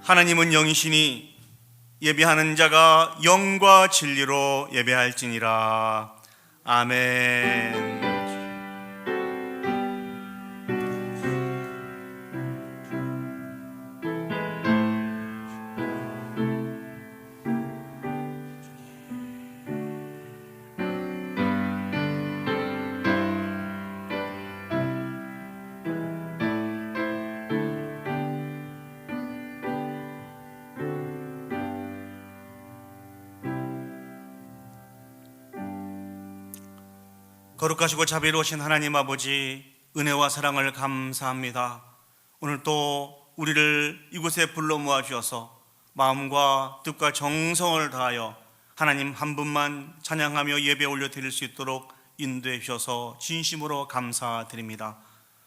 하나님은 영이시니 예배하는 자가 영과 진리로 예배할지니라. 아멘. 거룩하시고 자비로우신 하나님 아버지, 은혜와 사랑을 감사합니다. 오늘 또 우리를 이곳에 불러 모아 주셔서 마음과 뜻과 정성을 다하여 하나님 한 분만 찬양하며 예배 올려 드릴 수 있도록 인도해 주셔서 진심으로 감사드립니다.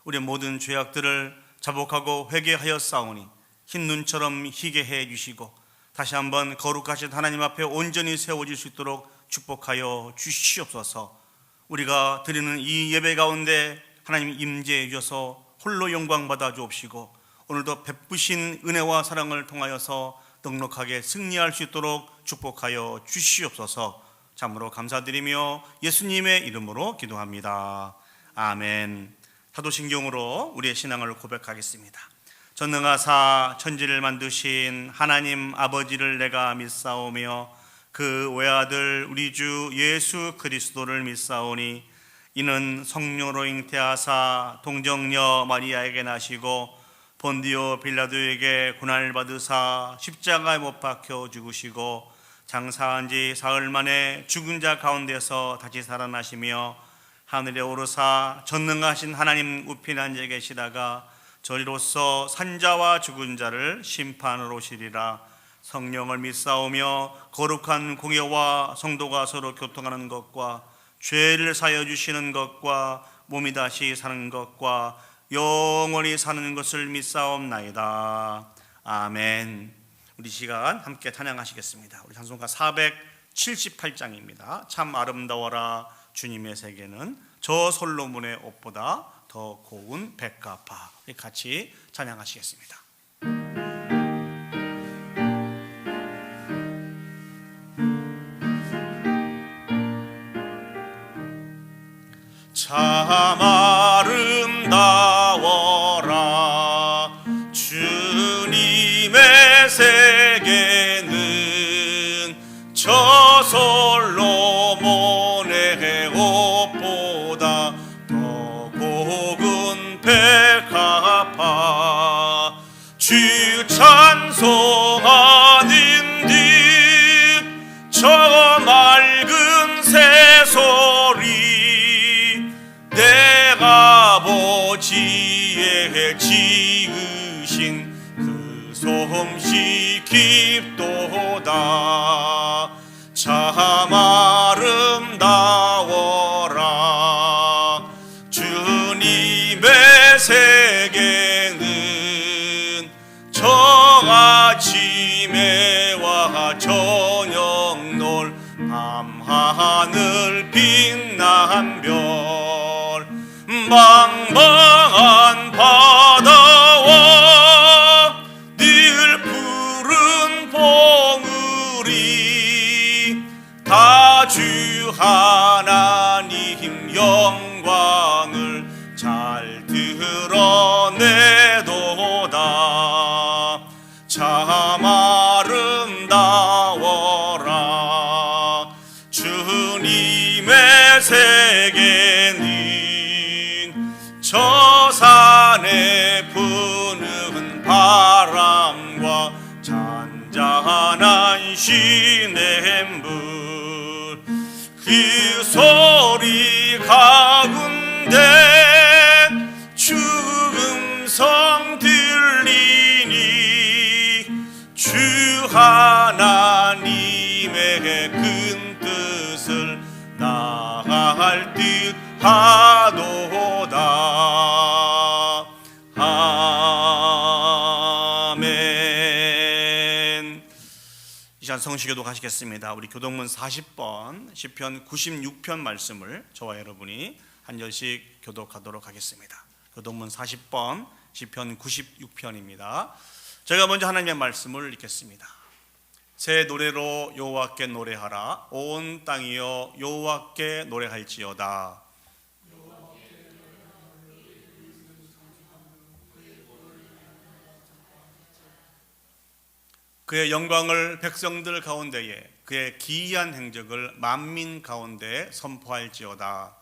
우리의 모든 죄악들을 자복하고 회개하였사오니 흰 눈처럼 희게 해 주시고 다시 한번 거룩하신 하나님 앞에 온전히 세워질 수 있도록 축복하여 주시옵소서. 우리가 드리는 이 예배 가운데 하나님 임재해 주셔서 홀로 영광 받아 주옵시고 오늘도 베푸신 은혜와 사랑을 통하여서 넉넉하게 승리할 수 있도록 축복하여 주시옵소서. 참으로 감사드리며 예수님의 이름으로 기도합니다. 아멘. 사도신경으로 우리의 신앙을 고백하겠습니다. 전능하사 천지를 만드신 하나님 아버지를 내가 믿사오며 그 외아들 우리 주 예수 그리스도를 믿사오니 이는 성령으로 잉태하사 동정녀 마리아에게 나시고 본디오 빌라도에게 고난을 받으사 십자가에 못 박혀 죽으시고 장사한 지 사흘 만에 죽은 자 가운데서 다시 살아나시며 하늘에 오르사 전능하신 하나님 우편에 앉아 계시다가 저리로서 산자와 죽은 자를 심판하러 오시리라. 성령을 믿사오며 거룩한 공예와 성도가 서로 교통하는 것과 죄를 사하여 주시는 것과 몸이 다시 사는 것과 영원히 사는 것을 믿사옵나이다. 아멘. 우리 시간 함께 찬양하시겠습니다. 우리 찬송가 478장입니다. 참 아름다워라 주님의 세계는 저 솔로몬의 옷보다 더 고운 백합화. 같이 찬양하시겠습니다. 참 아름다워라 주님의 세계는 저 솔로몬의 옷보다 더 고운 백합화. 주 찬송하는 듯 저 맑은 새소리 내가 아버지의 지으신 그 솜씨 깊도다. 참 아름다워라 주님의 세계는 저 아침에와 저녁 놀 밤하늘 빛난 별 망망한 바다와 늘 푸른 봉우리 다 주 하나님 영광을 잘 드러내도다. 참 아름다워라 주님의 세계는 저 산에 부는 바람과 잔잔한 시냇물 그 소리 가운데 주 음성 들리니 주 하나님의 큰 뜻을 나갈 듯 하도다. 아멘. 이 시간 성시교도 가시겠습니다. 우리 교동문 40번 시편 96편 말씀을 저와 여러분이 한 절씩 교독하도록 하겠습니다. 교동문 40번 시편 96편입니다. 제가 먼저 하나님의 말씀을 읽겠습니다. 새 노래로 여호와께 노래하라. 온 땅이여 여호와께 노래할지어다. 그의 영광을 백성들 가운데에, 그의 기이한 행적을 만민 가운데 선포할지어다.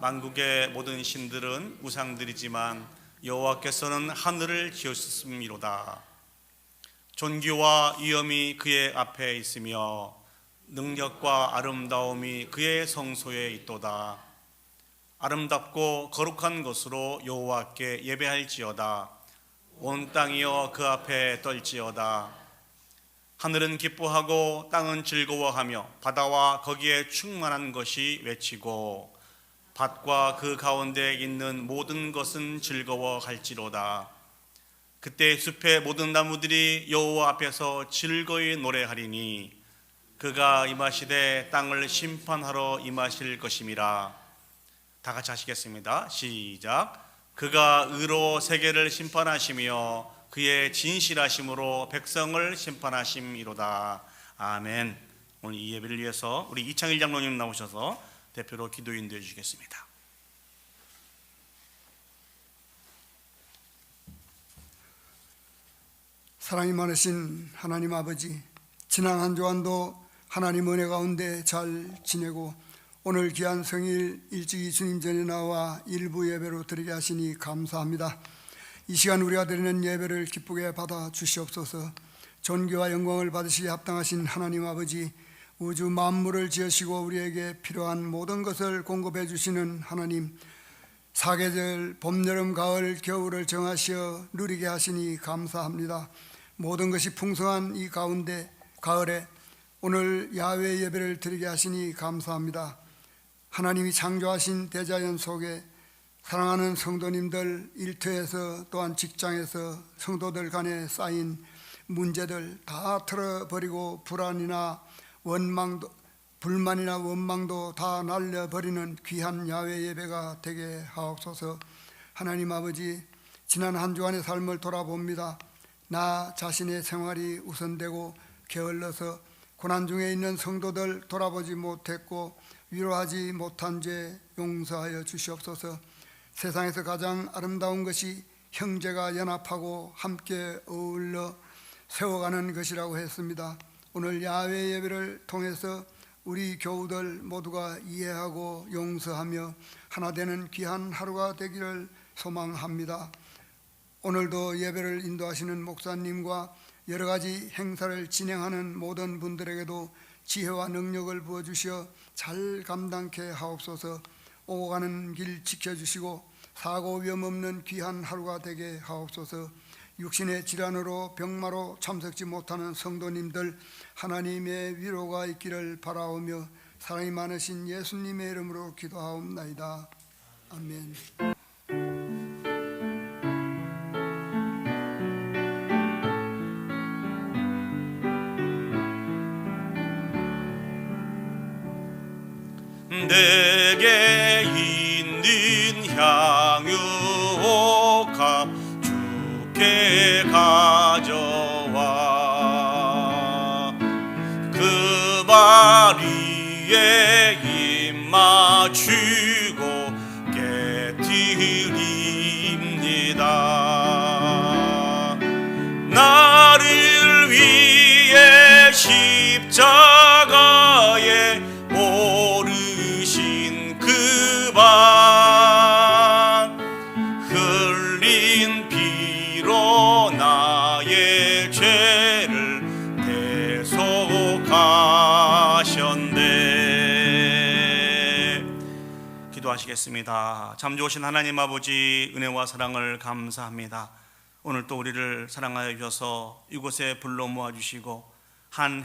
만국의 모든 신들은 우상들이지만 여호와께서는 하늘을 지으셨음이로다. 존귀와 위엄이 그의 앞에 있으며 능력과 아름다움이 그의 성소에 있도다. 아름답고 거룩한 것으로 여호와께 예배할지어다. 온 땅이여 그 앞에 떨지어다. 하늘은 기뻐하고 땅은 즐거워하며 바다와 거기에 충만한 것이 외치고 밭과 그 가운데 있는 모든 것은 즐거워할지로다. 그때 숲의 모든 나무들이 여호와 앞에서 즐거이 노래하리니 그가 임하시되 땅을 심판하러 임하실 것임이라. 다 같이 하시겠습니다. 시작. 그가 의로 세계를 심판하시며 그의 진실하심으로 백성을 심판하심이로다. 아멘. 오늘 이 예배를 위해서 우리 이창일 장로님 나오셔서 대표로 기도 인도해 주시겠습니다. 사랑이 많으신 하나님 아버지, 지난 한 주간도 하나님 은혜 가운데 잘 지내고 오늘 귀한 성일 일찍이 주님 전에 나와 일부 예배로 드리게 하시니 감사합니다. 이 시간 우리가 드리는 예배를 기쁘게 받아 주시옵소서. 존귀와 영광을 받으시기에 합당하신 하나님 아버지, 우주 만물을 지으시고 우리에게 필요한 모든 것을 공급해 주시는 하나님, 사계절 봄, 여름, 가을, 겨울을 정하시어 누리게 하시니 감사합니다. 모든 것이 풍성한 이 가운데 가을에 오늘 야외 예배를 드리게 하시니 감사합니다. 하나님이 창조하신 대자연 속에 사랑하는 성도님들, 일터에서 또한 직장에서 성도들 간에 쌓인 문제들 다 털어버리고 불만이나 원망도 다 날려버리는 귀한 야외 예배가 되게 하옵소서. 하나님 아버지, 지난 한 주간의 삶을 돌아봅니다. 나 자신의 생활이 우선되고 게을러서 고난 중에 있는 성도들 돌아보지 못했고 위로하지 못한 죄 용서하여 주시옵소서. 세상에서 가장 아름다운 것이 형제가 연합하고 함께 어울러 세워가는 것이라고 했습니다. 오늘 야외 예배를 통해서 우리 교우들 모두가 이해하고 용서하며 하나 되는 귀한 하루가 되기를 소망합니다. 오늘도 예배를 인도하시는 목사님과 여러 가지 행사를 진행하는 모든 분들에게도 지혜와 능력을 부어주시어 잘 감당케 하옵소서. 오고 가는 길 지켜주시고 사고 위험 없는 귀한 하루가 되게 하옵소서. 육신의 질환으로 병마로 참석지 못하는 성도님들 하나님의 위로가 있기를 바라오며 사랑이 많으신 예수님의 이름으로 기도하옵나이다. 아멘. 내게 있는 향유옥합 주께 가져와 그 발 위에 입 맞추고 깨뜨립니다. 나를 위해 십자가에 오르신 그 발 흘린 피로 나의 죄를 대속하셨네. 기도하시겠습니다. 참 좋으신 하나님 아버지, 은혜와 사랑을 감사합니다. 오늘 또 우리를 사랑하여 주셔서 이곳에 불러 모아주시고 한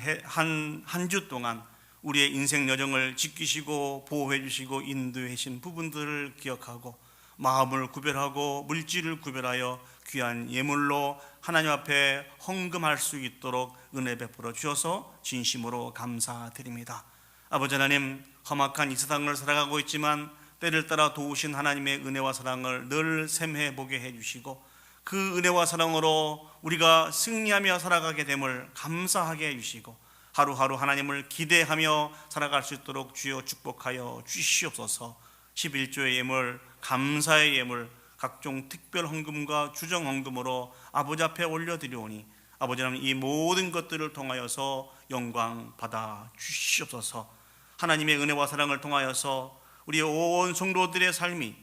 주 동안 우리의 인생 여정을 지키시고 보호해 주시고 인도해 주신 부분들을 기억하고 마음을 구별하고 물질을 구별하여 귀한 예물로 하나님 앞에 헌금할 수 있도록 은혜 베풀어 주셔서 진심으로 감사드립니다. 아버지 하나님, 험악한 이 세상을 살아가고 있지만 때를 따라 도우신 하나님의 은혜와 사랑을 늘 샘해 보게 해주시고 그 은혜와 사랑으로 우리가 승리하며 살아가게 됨을 감사하게 해주시고 하루하루 하나님을 기대하며 살아갈 수 있도록 주여 축복하여 주시옵소서. 11조의 예물, 감사의 예물, 각종 특별 헌금과 주정 헌금으로 아버지 앞에 올려드리오니 아버지 하나님 이 모든 것들을 통하여서 영광 받아 주시옵소서. 하나님의 은혜와 사랑을 통하여서 우리 온 성도들의 삶이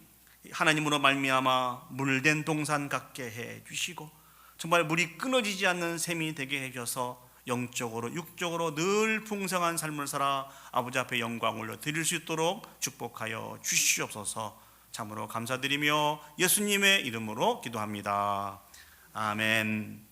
하나님으로 말미암아 물된 동산 같게 해 주시고 정말 물이 끊어지지 않는 셈이 되게 해줘서 영적으로 육적으로 늘 풍성한 삶을 살아 아버지 앞에 영광 올려 드릴 수 있도록 축복하여 주시옵소서. 참으로 감사드리며 예수님의 이름으로 기도합니다. 아멘.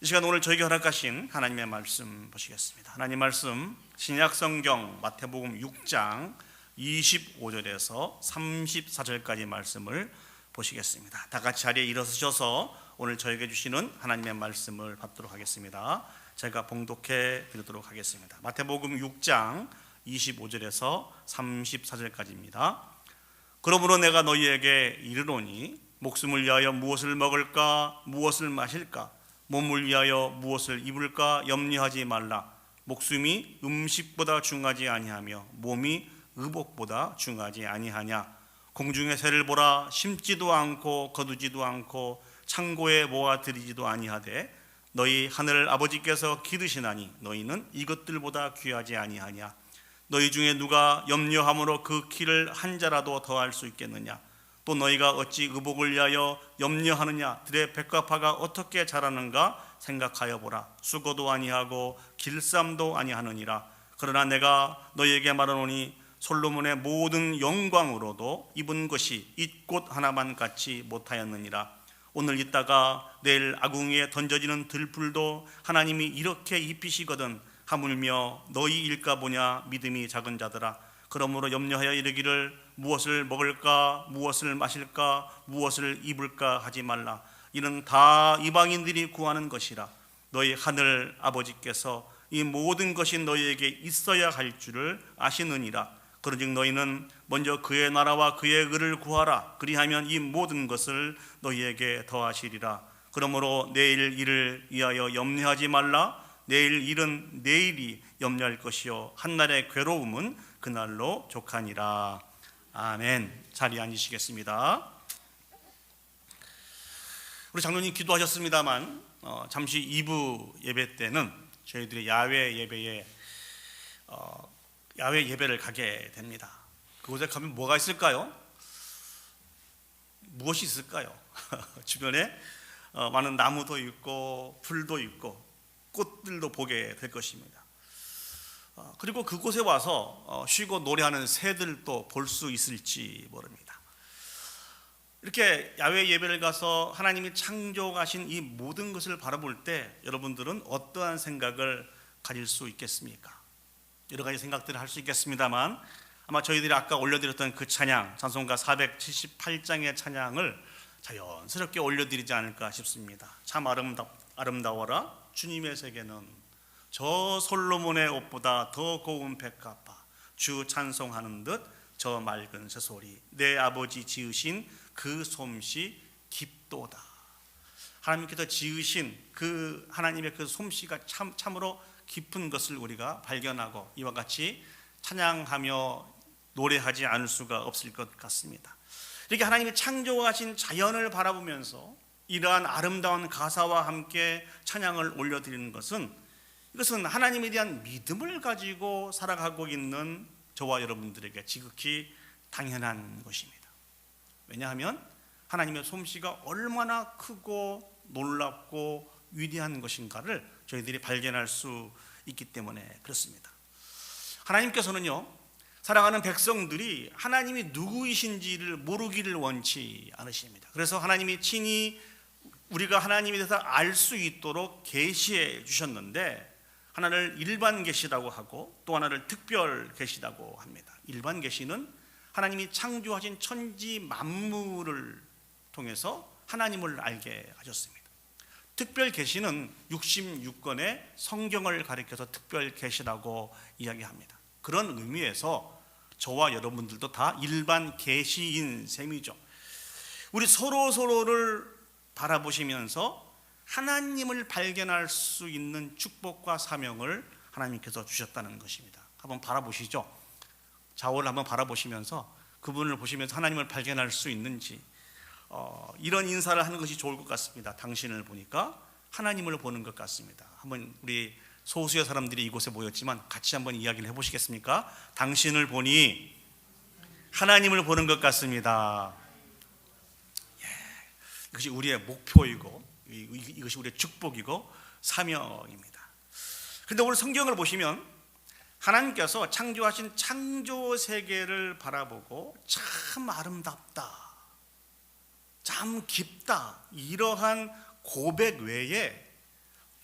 이 시간 오늘 저에게 허락하신 하나님의 말씀 보시겠습니다. 하나님 말씀 신약성경 마태복음 6장 25절에서 34절까지 말씀을 보시겠습니다. 다 같이 자리에 일어서셔서 오늘 저에게 주시는 하나님의 말씀을 받도록 하겠습니다. 제가 봉독해 드리도록 하겠습니다. 마태복음 6장 25절에서 34절까지입니다. 그러므로 내가 너희에게 이르노니 목숨을 위하여 무엇을 먹을까 무엇을 마실까 몸을 위하여 무엇을 입을까 염려하지 말라. 목숨이 음식보다 중하지 아니하며 몸이 의복보다 중하지 아니하냐. 공중의 새를 보라. 심지도 않고 거두지도 않고 창고에 모아 들이지도 아니하되 너희 하늘 아버지께서 기르시나니 너희는 이것들보다 귀하지 아니하냐. 너희 중에 누가 염려함으로 그 키를 한 자라도 더할 수 있겠느냐. 또 너희가 어찌 의복을 위하여 염려하느냐. 들의 백합화가 어떻게 자라는가 생각하여 보라. 수고도 아니하고 길쌈도 아니하느니라. 그러나 내가 너희에게 말하노니 솔로몬의 모든 영광으로도 입은 것이 이 꽃 하나만 같이 못하였느니라. 오늘 있다가 내일 아궁이에 던져지는 들풀도 하나님이 이렇게 입히시거든 하물며 너희 일까 보냐 믿음이 작은 자들아. 그러므로 염려하여 이르기를 무엇을 먹을까 무엇을 마실까 무엇을 입을까 하지 말라. 이는 다 이방인들이 구하는 것이라. 너희 하늘 아버지께서 이 모든 것이 너희에게 있어야 할 줄을 아시느니라. 그런즉 너희는 먼저 그의 나라와 그의 의를 구하라. 그리하면 이 모든 것을 너희에게 더하시리라. 그러므로 내일 일을 위하여 염려하지 말라. 내일 일은 내일이 염려할 것이요 한날의 괴로움은 그날로 족하니라. 아멘. 자리에 앉으시겠습니다. 우리 장로님 기도하셨습니다만 잠시 2부 예배 때는 저희들이 야외 예배를 가게 됩니다. 그곳에 가면 뭐가 있을까요? 무엇이 있을까요? 주변에 많은 나무도 있고 풀도 있고 꽃들도 보게 될 것입니다. 그리고 그곳에 와서 쉬고 노래하는 새들도 볼 수 있을지 모릅니다. 이렇게 야외 예배를 가서 하나님이 창조하신 이 모든 것을 바라볼 때 여러분들은 어떠한 생각을 가질 수 있겠습니까? 여러 가지 생각들을 할 수 있겠습니다만 아마 저희들이 아까 올려드렸던 그 찬양 찬송가 478장의 찬양을 자연스럽게 올려드리지 않을까 싶습니다. 참 아름다워라 주님의 세계는 저 솔로몬의 옷보다 더 고운 백합화 주 찬송하는 듯 저 맑은 새소리 내 아버지 지으신 그 솜씨 깊도다. 하나님께서 지으신 그 하나님의 그 솜씨가 참으로 깊은 것을 우리가 발견하고 이와 같이 찬양하며 노래하지 않을 수가 없을 것 같습니다. 이렇게 하나님이 창조하신 자연을 바라보면서 이러한 아름다운 가사와 함께 찬양을 올려드리는 것은 이것은 하나님에 대한 믿음을 가지고 살아가고 있는 저와 여러분들에게 지극히 당연한 것입니다. 왜냐하면 하나님의 솜씨가 얼마나 크고 놀랍고 위대한 것인가를 저희들이 발견할 수 있기 때문에 그렇습니다. 하나님께서는요 사랑하는 백성들이 하나님이 누구이신지를 모르기를 원치 않으십니다. 그래서 하나님이 친히 우리가 하나님에 대해서 알 수 있도록 계시해 주셨는데 하나를 일반 계시라고 하고 또 하나를 특별 계시라고 합니다. 일반 계시는 하나님이 창조하신 천지 만물을 통해서 하나님을 알게 하셨습니다. 특별 계시는 66권의 성경을 가리켜서 특별 계시라고 이야기합니다. 그런 의미에서 저와 여러분들도 다 일반 계시인 셈이죠. 우리 서로를 바라보시면서 하나님을 발견할 수 있는 축복과 사명을 하나님께서 주셨다는 것입니다. 한번 바라보시죠. 좌우를 한번 바라보시면서 그분을 보시면서 하나님을 발견할 수 있는지, 이런 인사를 하는 것이 좋을 것 같습니다. 당신을 보니까 하나님을 보는 것 같습니다. 한번 우리 소수의 사람들이 이곳에 모였지만 같이 한번 이야기를 해보시겠습니까? 당신을 보니 하나님을 보는 것 같습니다. 이것이 우리의 목표이고 이것이 우리의 축복이고 사명입니다. 그런데 오늘 성경을 보시면 하나님께서 창조하신 창조 세계를 바라보고 참 아름답다, 참 깊다, 이러한 고백 외에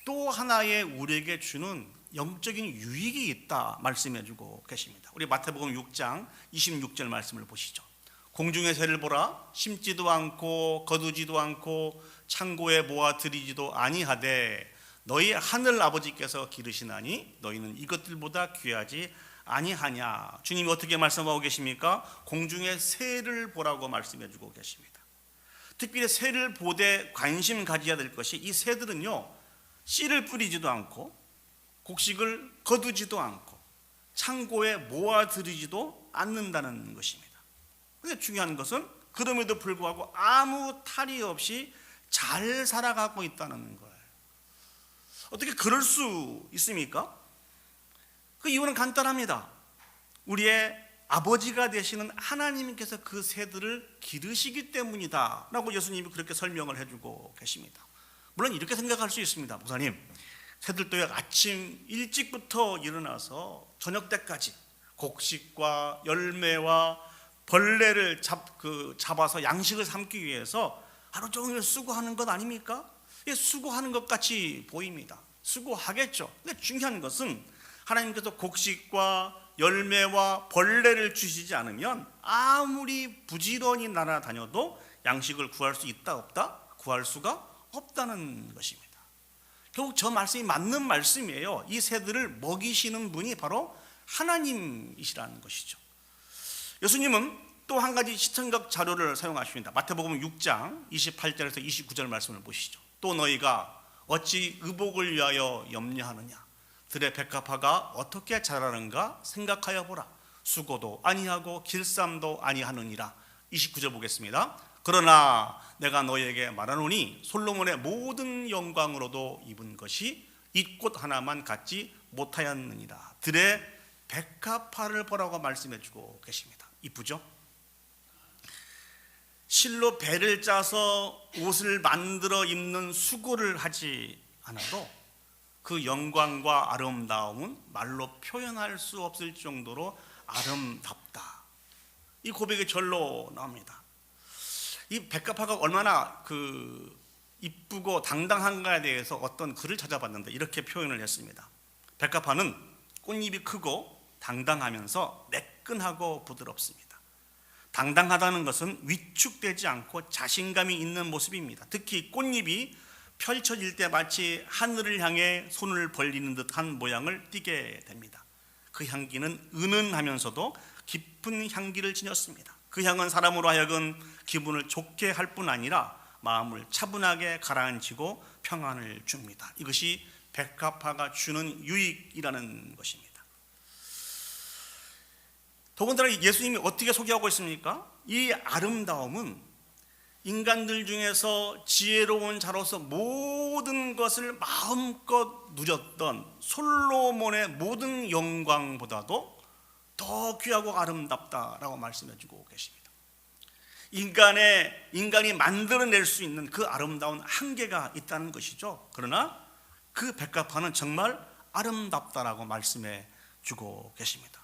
또 하나의 우리에게 주는 영적인 유익이 있다 말씀해주고 계십니다. 우리 마태복음 6장 26절 말씀을 보시죠. 공중의 새를 보라, 심지도 않고 거두지도 않고 창고에 모아 들이지도 아니하되 너희 하늘 아버지께서 기르시나니 너희는 이것들보다 귀하지 아니하냐. 주님이 어떻게 말씀하고 계십니까? 공중의 새를 보라고 말씀해주고 계십니다. 특별히 새를 보되 관심 가져야 될 것이, 이 새들은요 씨를 뿌리지도 않고 곡식을 거두지도 않고 창고에 모아 들이지도 않는다는 것입니다. 근데 중요한 것은 그럼에도 불구하고 아무 탈이 없이 잘 살아가고 있다는 거예요. 어떻게 그럴 수 있습니까? 그 이유는 간단합니다. 우리의 아버지가 되시는 하나님께서 그 새들을 기르시기 때문이다 라고 예수님이 그렇게 설명을 해주고 계십니다. 물론 이렇게 생각할 수 있습니다. 목사님, 새들도 아침 일찍부터 일어나서 저녁 때까지 곡식과 열매와 벌레를 잡아서 양식을 삼기 위해서 하루 종일 수고하는 것 아닙니까? 수고하는 것 같이 보입니다. 수고하겠죠. 근데 중요한 것은 하나님께서 곡식과 열매와 벌레를 주시지 않으면 아무리 부지런히 날아다녀도 양식을 구할 수 있다 없다? 구할 수가 없다는 것입니다. 결국 저 말씀이 맞는 말씀이에요. 이 새들을 먹이시는 분이 바로 하나님이시라는 것이죠. 예수님은 또 한 가지 시청각 자료를 사용하십니다. 마태복음 6장 28절에서 29절 말씀을 보시죠. 또 너희가 어찌 의복을 위하여 염려하느냐. 들의 백합화가 어떻게 자라는가 생각하여 보라. 수고도 아니하고 길쌈도 아니하느니라. 29절 보겠습니다. 그러나 내가 너희에게 말하노니 솔로몬의 모든 영광으로도 입은 것이 이 꽃 하나만 갖지 못하였느니라. 들의 백합화를 보라고 말씀해주고 계십니다. 이쁘죠? 실로 배를 짜서 옷을 만들어 입는 수고를 하지 않아도 그 영광과 아름다움은 말로 표현할 수 없을 정도로 아름답다. 이 고백이 절로 나옵니다. 이 백합화가 얼마나 이쁘고 당당한가에 대해서 어떤 글을 찾아봤는데 이렇게 표현을 했습니다. 백합화는 꽃잎이 크고 당당하면서 매끈하고 부드럽습니다. 당당하다는 것은 위축되지 않고 자신감이 있는 모습입니다. 특히 꽃잎이 펼쳐질 때 마치 하늘을 향해 손을 벌리는 듯한 모양을 띠게 됩니다. 그 향기는 은은하면서도 깊은 향기를 지녔습니다. 그 향은 사람으로 하여금 기분을 좋게 할 뿐 아니라 마음을 차분하게 가라앉히고 평안을 줍니다. 이것이 백합화가 주는 유익이라는 것입니다. 더군다나 예수님이 어떻게 소개하고 있습니까? 이 아름다움은 인간들 중에서 지혜로운 자로서 모든 것을 마음껏 누렸던 솔로몬의 모든 영광보다도 더 귀하고 아름답다라고 말씀해주고 계십니다. 인간이 만들어낼 수 있는 그 아름다운 한계가 있다는 것이죠. 그러나 그 백합화는 정말 아름답다라고 말씀해주고 계십니다.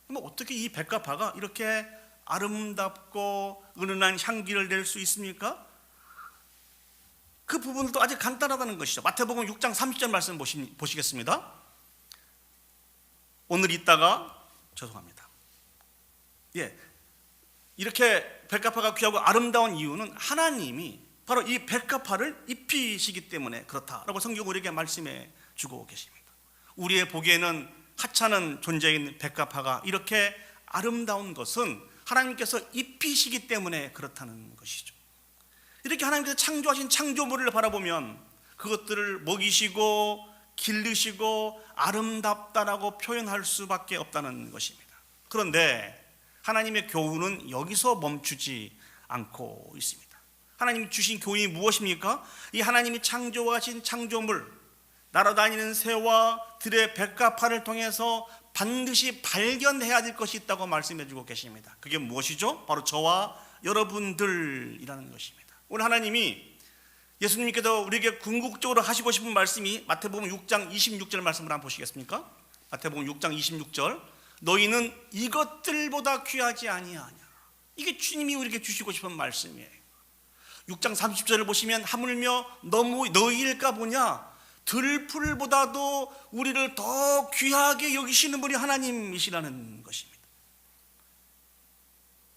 그럼 어떻게 이 백합화가 이렇게 아름답고 은은한 향기를 낼 수 있습니까? 그 부분도 아주 간단하다는 것이죠. 마태복음 6장 30절 말씀 보시겠습니다. 오늘 있다가 죄송합니다. 이렇게 백합화가 귀하고 아름다운 이유는 하나님이 바로 이 백합화를 입히시기 때문에 그렇다라고 성경 우리에게 말씀해 주고 계십니다. 우리의 보기에는 하찮은 존재인 백합화가 이렇게 아름다운 것은 하나님께서 입히시기 때문에 그렇다는 것이죠. 이렇게 하나님께서 창조하신 창조물을 바라보면 그것들을 먹이시고 기르시고 아름답다라고 표현할 수밖에 없다는 것입니다. 그런데 하나님의 교훈은 여기서 멈추지 않고 있습니다. 하나님이 주신 교훈이 무엇입니까? 이 하나님이 창조하신 창조물, 날아다니는 새와 들의 백합화를 통해서 반드시 발견해야 될 것이 있다고 말씀해 주고 계십니다. 그게 무엇이죠? 바로 저와 여러분들이라는 것입니다. 오늘 하나님이 예수님께서 우리에게 궁극적으로 하시고 싶은 말씀이 마태복음 6장 26절 말씀을 한번 보시겠습니까? 마태복음 6장 26절, 너희는 이것들보다 귀하지 아니하냐. 이게 주님이 우리에게 주시고 싶은 말씀이에요. 6장 30절을 보시면 하물며 너희일까 보냐, 들풀보다도 우리를 더 귀하게 여기시는 분이 하나님이시라는 것입니다.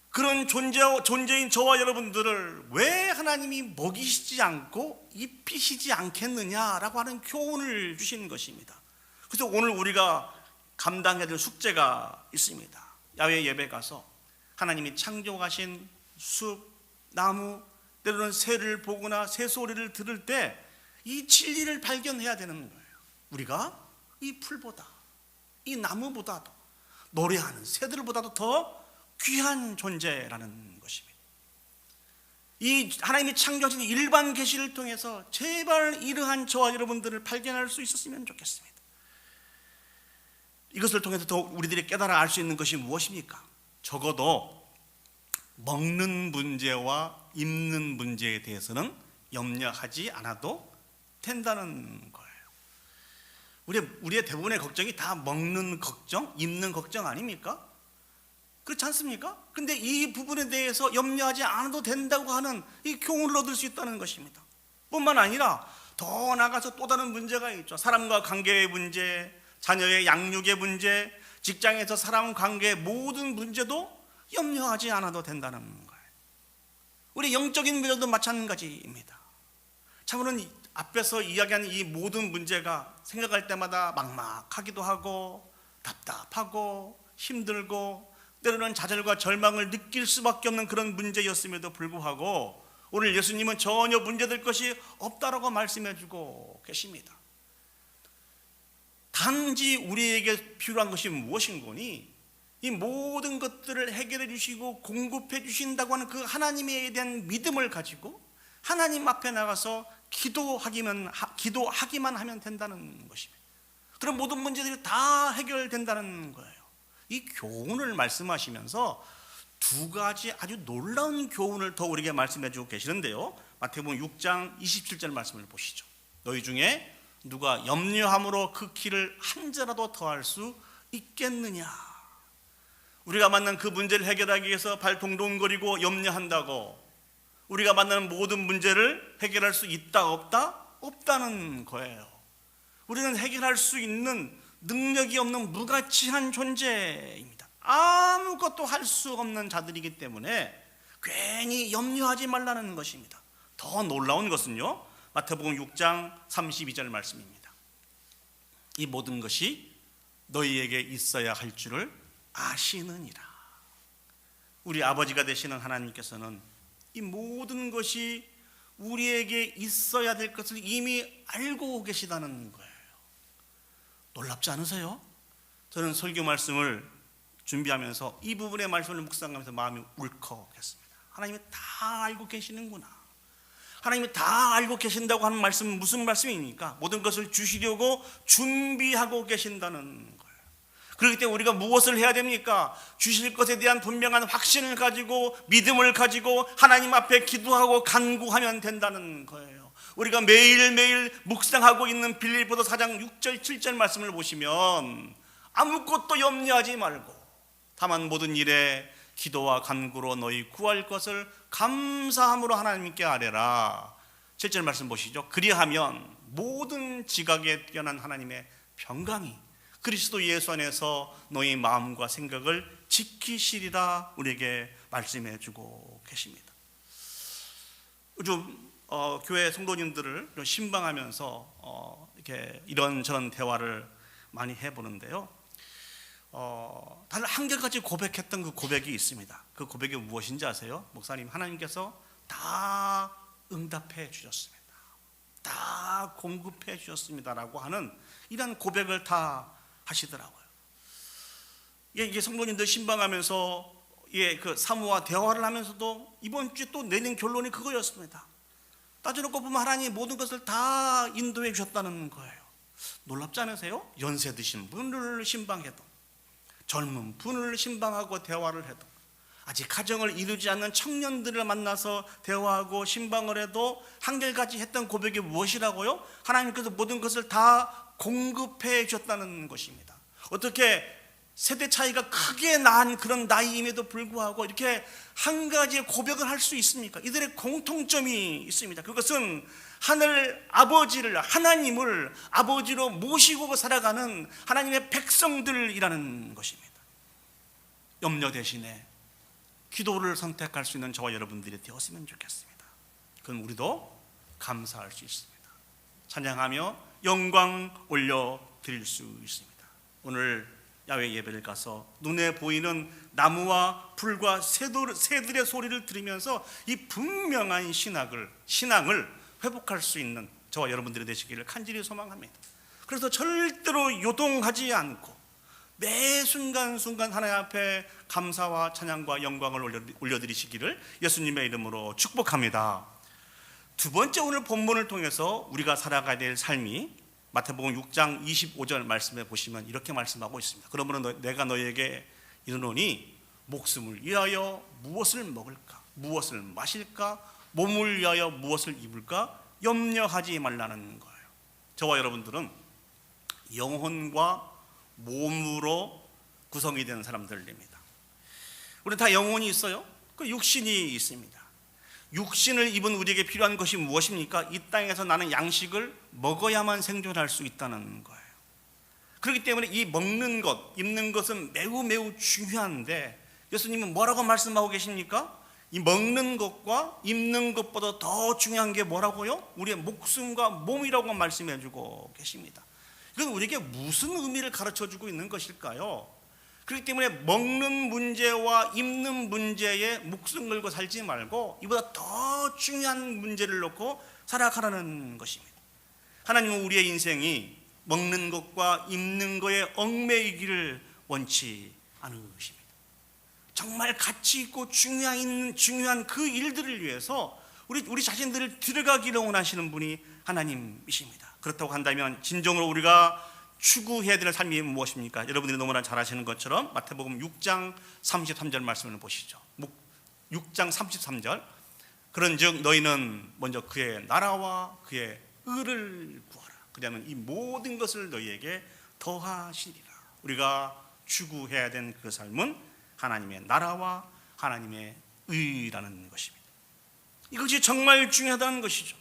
그런 존재인 저와 여러분들을 왜 하나님이 먹이시지 않고 입히시지 않겠느냐라고 하는 교훈을 주시는 것입니다. 그래서 오늘 우리가 감당해야 될 숙제가 있습니다. 야외 예배 가서 하나님이 창조하신 숲, 나무, 때로는 새를 보거나 새소리를 들을 때 이 진리를 발견해야 되는 거예요. 우리가 이 풀보다, 이 나무보다도, 노래하는 새들보다도 더 귀한 존재라는 것입니다. 이 하나님이 창조하신 일반 계시를 통해서 제발 이러한 저와 여러분들을 발견할 수 있었으면 좋겠습니다. 이것을 통해서 더 우리들이 깨달아 알 수 있는 것이 무엇입니까? 적어도 먹는 문제와 입는 문제에 대해서는 염려하지 않아도 된다는 거예요. 우리의 대부분의 걱정이 다 먹는 걱정, 입는 걱정 아닙니까? 그렇지 않습니까? 근데 이 부분에 대해서 염려하지 않아도 된다고 하는 이 교훈을 얻을 수 있다는 것입니다. 뿐만 아니라 더 나아가서 또 다른 문제가 있죠. 사람과 관계의 문제, 자녀의 양육의 문제, 직장에서 사람 관계의 모든 문제도 염려하지 않아도 된다는 거예요. 우리 영적인 문제도 마찬가지입니다. 참으로는 앞에서 이야기한 이 모든 문제가 생각할 때마다 막막하기도 하고 답답하고 힘들고 때로는 좌절과 절망을 느낄 수밖에 없는 그런 문제였음에도 불구하고 오늘 예수님은 전혀 문제될 것이 없다라고 말씀해 주고 계십니다. 단지 우리에게 필요한 것이 무엇인 거니? 이 모든 것들을 해결해 주시고 공급해 주신다고 하는 그 하나님에 대한 믿음을 가지고 하나님 앞에 나가서 기도하기만 하면 된다는 것입니다. 그런 모든 문제들이 다 해결된다는 거예요. 이 교훈을 말씀하시면서 두 가지 아주 놀라운 교훈을 더 우리에게 말씀해 주고 계시는데요. 마태복음 6장 27절 말씀을 보시죠. 너희 중에 누가 염려함으로 그 키를 한 자라도 더할 수 있겠느냐. 우리가 만난 그 문제를 해결하기 위해서 발동동거리고 염려한다고 우리가 만나는 모든 문제를 해결할 수 있다 없다? 없다는 거예요. 우리는 해결할 수 있는 능력이 없는 무가치한 존재입니다. 아무것도 할 수 없는 자들이기 때문에 괜히 염려하지 말라는 것입니다. 더 놀라운 것은요, 마태복음 6장 32절 말씀입니다. 이 모든 것이 너희에게 있어야 할 줄을 아시느니라. 우리 아버지가 되시는 하나님께서는 이 모든 것이 우리에게 있어야 될 것을 이미 알고 계시다는 거예요. 놀랍지 않으세요? 저는 설교 말씀을 준비하면서 이 부분의 말씀을 묵상하면서 마음이 울컥했습니다. 하나님이 다 알고 계시는구나. 하나님이 다 알고 계신다고 하는 말씀은 무슨 말씀입니까? 모든 것을 주시려고 준비하고 계신다는 거예요. 그렇기 때문에 우리가 무엇을 해야 됩니까? 주실 것에 대한 분명한 확신을 가지고 믿음을 가지고 하나님 앞에 기도하고 간구하면 된다는 거예요. 우리가 매일매일 묵상하고 있는 빌립보서 4장 6절 7절 말씀을 보시면 아무것도 염려하지 말고 다만 모든 일에 기도와 간구로 너희 구할 것을 감사함으로 하나님께 아뢰라. 7절 말씀 보시죠. 그리하면 모든 지각에 뛰어난 하나님의 평강이 그리스도 예수 안에서 너희 마음과 생각을 지키시리라 우리에게 말씀해 주고 계십니다. 요즘 교회 성도님들을 신방하면서 이렇게 이런저런 대화를 많이 해보는데요. 다들 한결같이 고백했던 그 고백이 있습니다. 그 고백이 무엇인지 아세요? 목사님, 하나님께서 다 응답해 주셨습니다. 다 공급해 주셨습니다라고 하는 이런 고백을 다 하시더라고요. 이게 성도님들 신방하면서 그 사모와 대화를 하면서도 이번 주에 또 내린 결론이 그거였습니다. 따져놓고 보면 하나님이 모든 것을 다 인도해 주셨다는 거예요. 놀랍지 않으세요? 연세 드신 분을 신방해도, 젊은 분을 신방하고 대화를 해도, 아직 가정을 이루지 않는 청년들을 만나서 대화하고 신방을 해도 한결같이 했던 고백이 무엇이라고요? 하나님께서 모든 것을 다 공급해 주셨다는 것입니다. 어떻게 세대 차이가 크게 난 그런 나이임에도 불구하고 이렇게 한 가지의 고백을 할 수 있습니까? 이들의 공통점이 있습니다. 그것은 하늘 아버지를, 하나님을 아버지로 모시고 살아가는 하나님의 백성들이라는 것입니다. 염려 대신에 기도를 선택할 수 있는 저와 여러분들이 되었으면 좋겠습니다. 그럼 우리도 감사할 수 있습니다. 찬양하며 영광 올려드릴 수 있습니다. 오늘 야외 예배를 가서 눈에 보이는 나무와 풀과 새들의 소리를 들으면서 이 분명한 신앙을 회복할 수 있는 저와 여러분들이 되시기를 간절히 소망합니다. 그래서 절대로 요동하지 않고 매 순간순간 하나님 앞에 감사와 찬양과 영광을 올려드리시기를 예수님의 이름으로 축복합니다. 두 번째, 오늘 본문을 통해서 우리가 살아가야 될 삶이 마태복음 6장 25절 말씀에 보시면 이렇게 말씀하고 있습니다. 그러므로 내가 너희에게 이르노니 목숨을 위하여 무엇을 먹을까, 무엇을 마실까, 몸을 위하여 무엇을 입을까 염려하지 말라는 거예요. 저와 여러분들은 영혼과 몸으로 구성이 되는 사람들입니다. 우리 다 영혼이 있어요. 그 육신이 있습니다. 육신을 입은 우리에게 필요한 것이 무엇입니까? 이 땅에서 나는 양식을 먹어야만 생존할 수 있다는 거예요. 그렇기 때문에 이 먹는 것, 입는 것은 매우 중요한데 예수님은 뭐라고 말씀하고 계십니까? 이 먹는 것과 입는 것보다 더 중요한 게 뭐라고요? 우리의 목숨과 몸이라고 말씀해 주고 계십니다. 이건 우리에게 무슨 의미를 가르쳐 주고 있는 것일까요? 그렇기 때문에 먹는 문제와 입는 문제에 목숨 걸고 살지 말고 이보다 더 중요한 문제를 놓고 살아가라는 것입니다. 하나님은 우리의 인생이 먹는 것과 입는 것에 얽매이기를 원치 않으십니다. 정말 가치 있고 중요한 그 일들을 위해서 우리 자신들을 들어가기를 원하시는 분이 하나님이십니다. 그렇다고 한다면 진정으로 우리가 추구해야 될 삶이 무엇입니까? 여러분들이 너무나 잘 아시는 것처럼 마태복음 6장 33절 말씀을 보시죠. 6장 33절. 그런즉 너희는 먼저 그의 나라와 그의 의를 구하라. 그러면 이 모든 것을 너희에게 더하시리라. 우리가 추구해야 되는 그 삶은 하나님의 나라와 하나님의 의라는 것입니다. 이것이 정말 중요하다는 것이죠.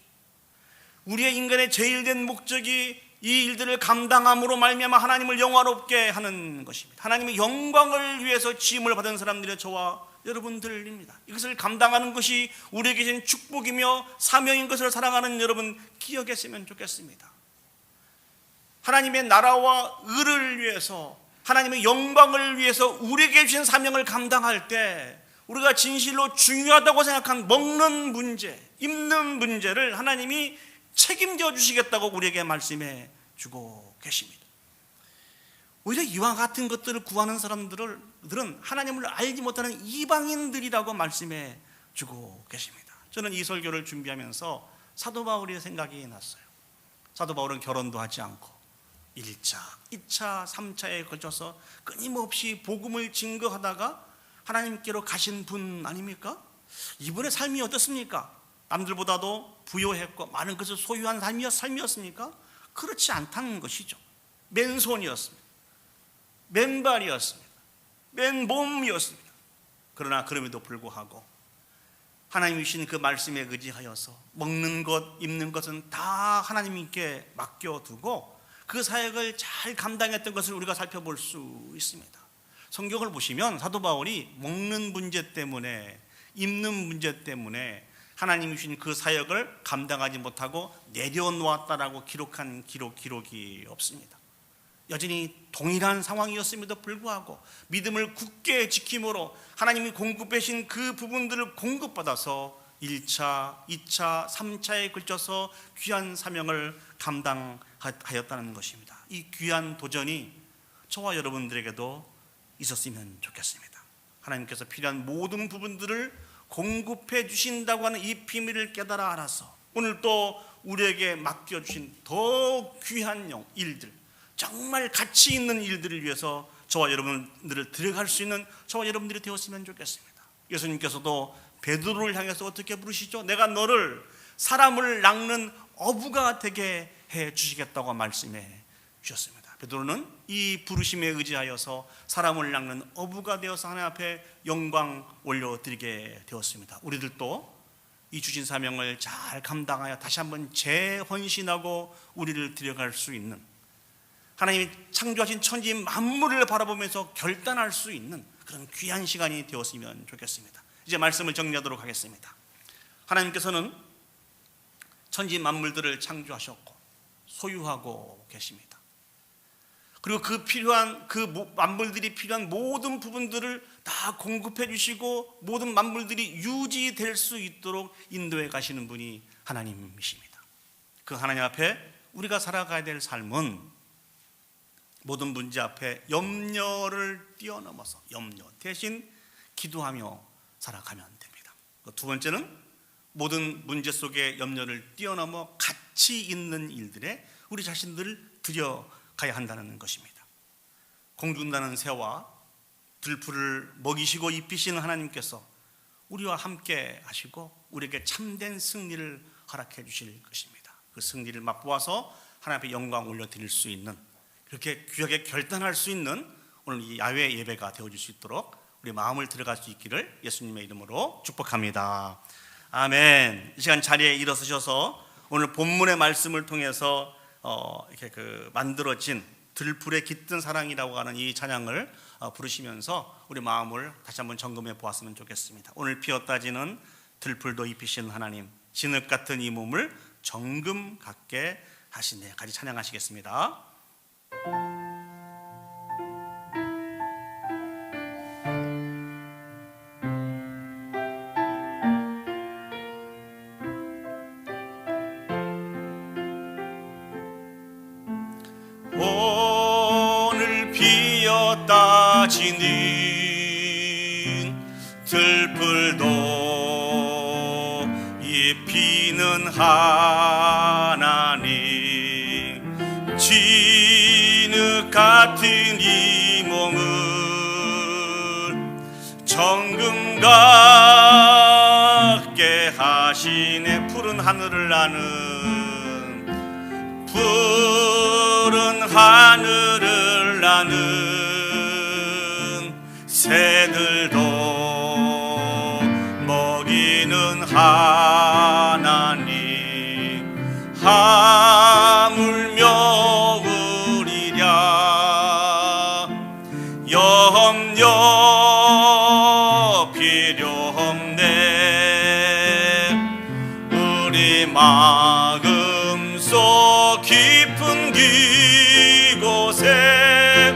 우리의 인간의 제일된 목적이 이 일들을 감당함으로 말미암아 하나님을 영화롭게 하는 것입니다. 하나님의 영광을 위해서 지음을 받은 사람들의 저와 여러분들입니다. 이것을 감당하는 것이 우리에게 주신 축복이며 사명인 것을 사랑하는 여러분 기억했으면 좋겠습니다. 하나님의 나라와 의를 위해서, 하나님의 영광을 위해서 우리에게 주신 사명을 감당할 때 우리가 진실로 중요하다고 생각한 먹는 문제, 입는 문제를 하나님이 책임져 주시겠다고 우리에게 말씀해 주고 계십니다. 오히려 이와 같은 것들을 구하는 사람들은 하나님을 알지 못하는 이방인들이라고 말씀해 주고 계십니다. 저는 이 설교를 준비하면서 사도 바울의 생각이 났어요. 사도 바울은 결혼도 하지 않고 1차, 2차, 3차에 걸쳐서 끊임없이 복음을 증거하다가 하나님께로 가신 분 아닙니까? 이분의 삶이 어떻습니까? 남들보다도 부유했고 많은 것을 소유한 삶이었습니까? 그렇지 않다는 것이죠. 맨손이었습니다. 맨발이었습니다. 맨몸이었습니다. 그러나 그럼에도 불구하고 하나님이 주신 그 말씀에 의지하여서 먹는 것, 입는 것은 다 하나님께 맡겨두고 그 사역을 잘 감당했던 것을 우리가 살펴볼 수 있습니다. 성경을 보시면 사도 바울이 먹는 문제 때문에, 입는 문제 때문에 하나님이 주신 그 사역을 감당하지 못하고 내려놓았다라고 기록한 기록이 없습니다. 여전히 동일한 상황이었음에도 불구하고 믿음을 굳게 지킴으로 하나님이 공급해 주신 그 부분들을 공급받아서 1차, 2차, 3차에 걸쳐서 귀한 사명을 감당하였다는 것입니다. 이 귀한 도전이 저와 여러분들에게도 있었으면 좋겠습니다. 하나님께서 필요한 모든 부분들을 공급해 주신다고 하는 이 비밀을 깨달아 알아서 오늘 또 우리에게 맡겨주신 더 귀한 일들, 정말 가치 있는 일들을 위해서 저와 여러분들을 들어갈 수 있는 저와 여러분들이 되었으면 좋겠습니다. 예수님께서도 베드로를 향해서 어떻게 부르시죠? 내가 너를 사람을 낚는 어부가 되게 해 주시겠다고 말씀해 주셨습니다. 베드로는 이 부르심에 의지하여서 사람을 낚는 어부가 되어서 하나님 앞에 영광 올려드리게 되었습니다. 우리들도 이 주신 사명을 잘 감당하여 다시 한번 재헌신하고 우리를 들여갈 수 있는, 하나님이 창조하신 천지 만물을 바라보면서 결단할 수 있는 그런 귀한 시간이 되었으면 좋겠습니다. 이제 말씀을 정리하도록 하겠습니다. 하나님께서는 천지 만물들을 창조하셨고 소유하고 계십니다. 그리고 그 만물들이 필요한 모든 부분들을 다 공급해 주시고 모든 만물들이 유지될 수 있도록 인도해 가시는 분이 하나님이십니다. 그 하나님 앞에 우리가 살아가야 될 삶은 모든 문제 앞에 염려를 뛰어넘어서 염려 대신 기도하며 살아가면 됩니다. 두 번째는 모든 문제 속에 염려를 뛰어넘어 가치 있는 일들에 우리 자신들을 들여가야 한다는 것입니다. 공중나는 새와 들풀을 먹이시고 입히시는 하나님께서 우리와 함께 하시고 우리에게 참된 승리를 허락해 주실 것입니다. 그 승리를 맛보아서 하나님 앞에 영광 올려드릴 수 있는, 그렇게 귀하게 결단할 수 있는 오늘 이 야외 예배가 되어줄 수 있도록 우리 마음을 들어갈 수 있기를 예수님의 이름으로 축복합니다. 아멘. 이 시간 자리에 일어서셔서 오늘 본문의 말씀을 통해서 이렇게 만들어진 들풀에 깃든 사랑이라고 하는 이 찬양을 부르시면서 우리 마음을 다시 한번 점검해 보았으면 좋겠습니다. 오늘 피었다지는 들풀도 입히신 하나님, 진흙 같은 이 몸을 정금 같게 하시네. 같이 찬양하시겠습니다. 오늘 피었다 지는 들풀도 입히는 하나님, 진흙 같은 이 몸을 정금 같게 하시네. 푸른 하늘을 나는, 푸른 하늘을 나는 새들도 먹이는 하나님, 하물며 우리랴 염려 필요 없네. 우리 마음 속 깊은 곳에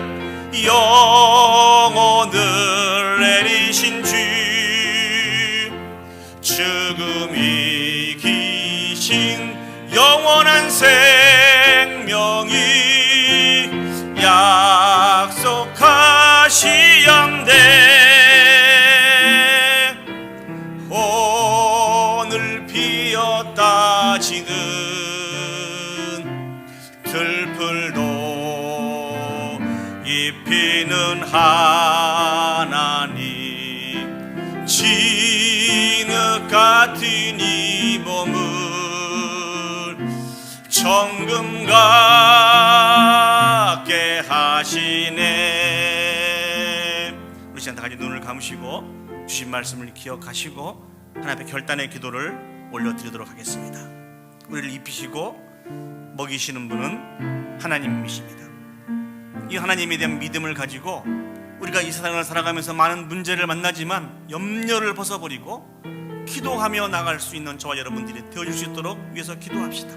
영혼을 내리신 주, 죽음 이기신 영원한 생명이 약속하시옵네. 오늘 피었다 지는 들풀도 입히는 하나님, 진흙 같은 이 몸을 정금 같게 하시네. 우리 시간 다 같이 눈을 감으시고 주신 말씀을 기억하시고 하나님 앞에 결단의 기도를 올려드리도록 하겠습니다. 우리를 입히시고 먹이시는 분은 하나님이십니다. 이 하나님에 대한 믿음을 가지고 우리가 이 세상을 살아가면서 많은 문제를 만나지만 염려를 벗어버리고 기도하며 나갈 수 있는 저와 여러분들이 되어줄 수 있도록 위해서 기도합시다.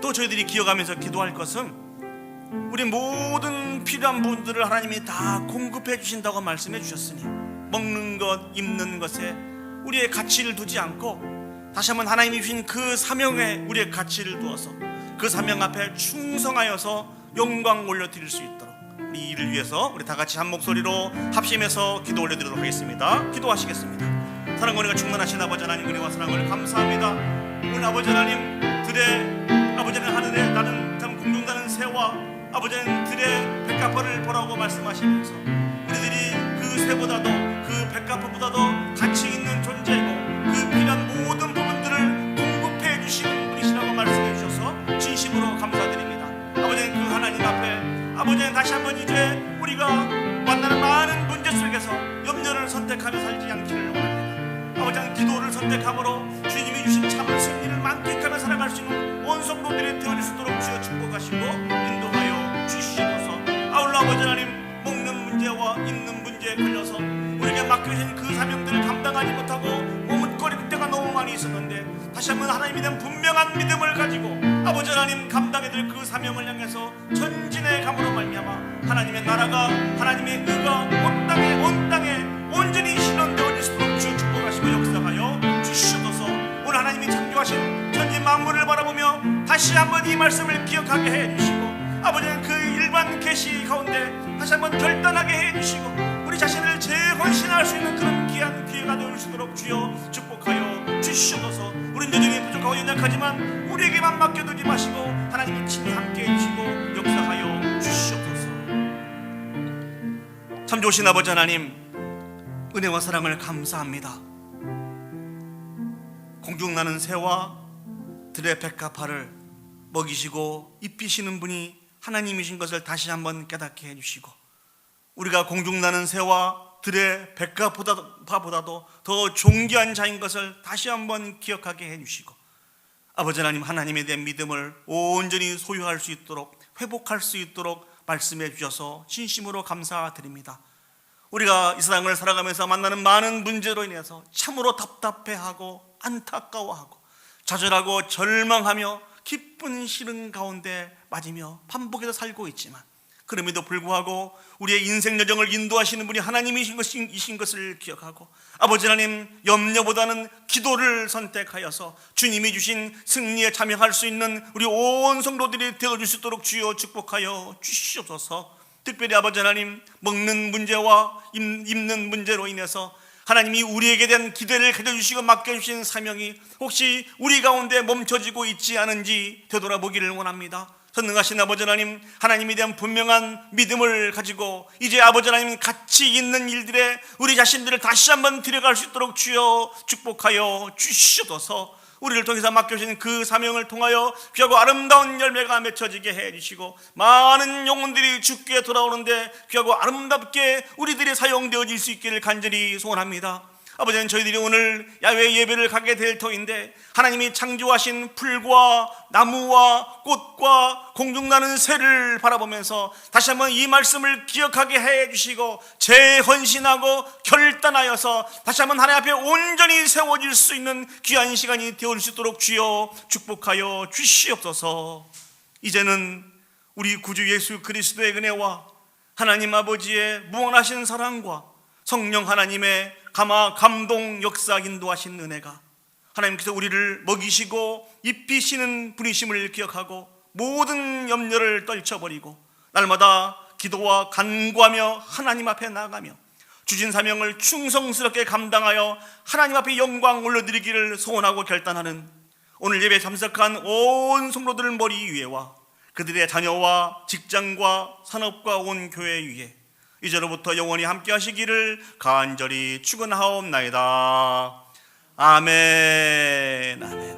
또 저희들이 기억하면서 기도할 것은 우리 모든 필요한 분들을 하나님이 다 공급해 주신다고 말씀해 주셨으니 먹는 것, 입는 것에 우리의 가치를 두지 않고 다시 한번 하나님이 주신 그 사명에 우리의 가치를 두어서 그 사명 앞에 충성하여서 영광 올려드릴 수 있도록 이 일을 위해서 우리 다 같이 한 목소리로 합심해서 기도 올려드리도록 하겠습니다. 기도하시겠습니다. 사랑과 은혜가 충만하신 아버지 하나님, 은혜와 사랑을 감사합니다. 오늘 아버지 하나님 들의 아버지 하나님 하늘에 나는 참 공중나는 새와 아버지 하나님 들의 백합화를 보라고 말씀하시면서 우리들이 그 새보다도 그 백합화보다도 가치 있는 존재이고 그 필요한 모든 부분들을 공급해 주시는 분이시라고 말씀해 주셔서 진심으로 감사드립니다. 아버지 하나님 그 하나님 앞에 아버지 하나님 다시 한번 이제 우리가 만나는 많은 문제 속에서 염려를 선택하며 살지 않기를 원합니다. 아버지 하나님 기도를 선택함으로 주님이 주신 참을 승리를 만끽하며 살아갈 수 있는 온 성도들이 되어질 수 있도록 주여 축복하시고 인도하여 주시옵소서. 아울러 아버지 하나님 먹는 문제와 입는 문제에 걸려서 우리에게 맡겨진 그 사명들을 감당하지 못하고 머뭇거릴 때가 너무 많이 있었는데 다시 한번 하나님에 대한 분명한 믿음을 가지고 아버지 하나님 감당해야 될 그 사명을 향해서 전진해 감으로 말미암아 하나님의 나라가 하나님의 의가 온 땅에 온전히 실현되어질 수 있도록 주여 축복하시고 역사하여 주시옵소서. 오늘 하나님이 창조하신 전진 만물을 바라보며 다시 한번 이 말씀을 기억하게 해주시고 아버지는 그 일반 계시 가운데 다시 한번 결단하게 해주시고 우리 자신을 재헌신할 수 있는 그런 귀한 기회가 되어 주시도록 주여 축복하여 주시옵소서. 우리는 여전히 부족하고 연약하지만 우리에게만 맡겨두지 마시고 하나님이 친히 함께 해주시고 역사하여 주시옵소서. 참 좋으신 아버지 하나님, 은혜와 사랑을 감사합니다. 공중나는 새와 들의 백합화를 먹이시고 입히시는 분이 하나님이신 것을 다시 한번 깨닫게 해주시고 우리가 공중나는 새와 들의 백합화보다도 더 존귀한 자인 것을 다시 한번 기억하게 해주시고 아버지 하나님 하나님에 대한 믿음을 온전히 소유할 수 있도록 회복할 수 있도록 말씀해 주셔서 진심으로 감사드립니다. 우리가 이 세상을 살아가면서 만나는 많은 문제로 인해서 참으로 답답해하고 안타까워하고 좌절하고 절망하며 기쁜 시름 가운데 맞으며 반복해서 살고 있지만 그럼에도 불구하고 우리의 인생 여정을 인도하시는 분이 하나님이신 것을 기억하고 아버지 하나님 염려보다는 기도를 선택하여서 주님이 주신 승리에 참여할 수 있는 우리 온 성도들이 되어줄 수 있도록 주여 축복하여 주시옵소서. 특별히 아버지 하나님 먹는 문제와 입는 문제로 인해서 하나님이 우리에게 대한 기대를 가져주시고 맡겨주신 사명이 혹시 우리 가운데 멈춰지고 있지 않은지 되돌아보기를 원합니다. 전능하신 아버지 하나님, 하나님에 대한 분명한 믿음을 가지고 이제 아버지 하나님 가치 있는 일들에 우리 자신들을 다시 한번 들어갈 수 있도록 주여 축복하여 주시옵소서. 우리를 통해서 맡겨주신 그 사명을 통하여 귀하고 아름다운 열매가 맺혀지게 해주시고 많은 영혼들이 주께 돌아오는데 귀하고 아름답게 우리들이 사용되어질 수 있기를 간절히 소원합니다. 아버지는 저희들이 오늘 야외 예배를 가게 될 터인데 하나님이 창조하신 풀과 나무와 꽃과 공중나는 새를 바라보면서 다시 한번 이 말씀을 기억하게 해주시고 재헌신하고 결단하여서 다시 한번 하나님 앞에 온전히 세워질 수 있는 귀한 시간이 되어질 수 있도록 주여 축복하여 주시옵소서. 이제는 우리 구주 예수 그리스도의 은혜와 하나님 아버지의 무한하신 사랑과 성령 하나님의 감동 역사 인도하신 은혜가 하나님께서 우리를 먹이시고 입히시는 분이심을 기억하고 모든 염려를 떨쳐버리고 날마다 기도와 간구하며 하나님 앞에 나아가며 주신 사명을 충성스럽게 감당하여 하나님 앞에 영광 올려드리기를 소원하고 결단하는 오늘 예배에 참석한 온 성도들 머리 위에와 그들의 자녀와 직장과 산업과 온 교회 위에 이제로부터 영원히 함께 하시기를 간절히 축원하옵나이다. 아멘. 아멘.